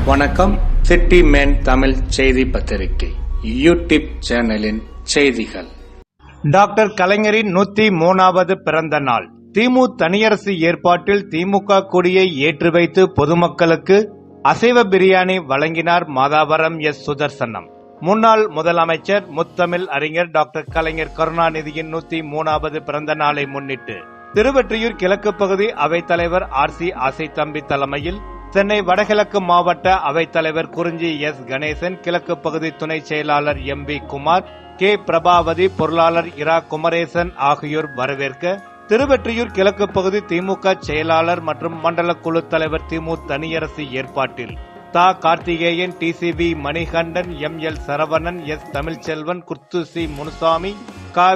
வணக்கம். City man Tamil செய்தி பத்திரிகை யூடியூப் சேனலின் செய்திகள். டாக்டர் கலைஞரின் 103வது பிறந்த நாள். திமு தனியரசு ஏற்பாட்டில் திமுக கொடியை ஏற்றி வைத்து பொதுமக்களுக்கு அசைவ பிரியாணி வழங்கினார் மாதாவரம் எஸ். சுதர்சனம். முன்னாள் முதலமைச்சர் முத்தமிழ் அறிஞர் டாக்டர் கலைஞர் கருணாநிதியின் 103வது பிறந்த நாளை முன்னிட்டு திருவொற்றியூர் கிழக்கு பகுதி அவைத்தலைவர் RC ஆசைத்தம்பி தலைமையில் சென்னை வடகிழக்கு மாவட்ட அவைத்தலைவர் குறிஞ்சி எஸ். கணேசன், கிழக்கு பகுதி துணை செயலாளர் MB குமார், K. பிரபாவதி, பொருளாளர் இரா குமரேசன் ஆகியோர் வரவேற்க திருவொற்றியூர் கிழக்கு பகுதி திமுக செயலாளர் மற்றும் மண்டல குழு தலைவர் திமு தனியரசு ஏற்பாட்டில் தா. Karthikeyan, TCV Manikandan, ML Saravanan, S. Tamilselvan, குர்த்துசி முனுசாமி,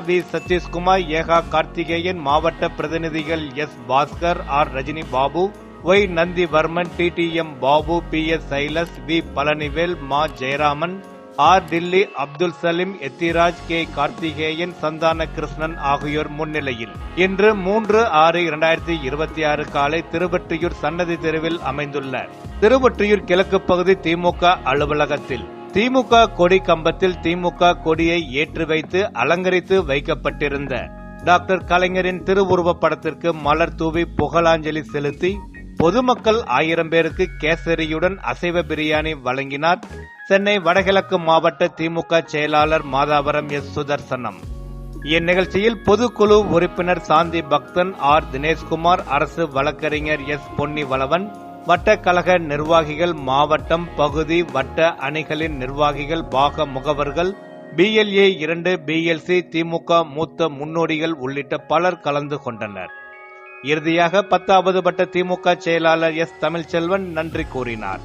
வி. சதீஷ்குமார், ஏகா கார்த்திகேயன், மாவட்ட பிரதிநிதிகள் S. Bhaskar, R. Rajini Babu, Y. Nandivarman, TTM Babu, PS Silas, V. Palanivel, மா. ஜெயராமன், R. டில்லி, அப்துல் சலீம், எத்திராஜ், K. கார்த்திகேயன், சந்தான கிருஷ்ணன் ஆகியோர் முன்னிலையில் இன்று 3/6/2026 காலை திருவொற்றியூர் சன்னதி தெருவில் அமைந்துள்ள திருவொற்றியூர் கிழக்கு பகுதி திமுக அலுவலகத்தில் திமுக கொடி கம்பத்தில் திமுக கொடியை ஏற்றி வைத்து அலங்கரித்து வைக்கப்பட்டிருந்த டாக்டர் கலைஞரின் திருவுருவப் படத்திற்கு மலர் தூவி புகழாஞ்சலி செலுத்தி பொதுமக்கள் 1000 பேருக்கு கேசரியுடன் அசைவ பிரியாணி வழங்கினார் சென்னை வடகிழக்கு மாவட்ட திமுக செயலாளர் மாதாவரம் எஸ். சுதர்சனம். இந்நிகழ்ச்சியில் பொதுக்குழு உறுப்பினர் சாந்தி பக்தன், R. தினேஷ்குமார், அரசு வழக்கறிஞர் S. பொன்னிவளவன், வட்டக்கழக நிர்வாகிகள், மாவட்டம், பகுதி, வட்ட அணிகளின் நிர்வாகிகள், பாக முகவர்கள், BLA 2, BLC, திமுக மூத்த முன்னோடிகள் உள்ளிட்ட பலர் கலந்து கொண்டனர். இறுதியாக 10வது வட்ட திமுக செயலாளர் S. தமிழ்ச்செல்வன் நன்றி கூறினார்.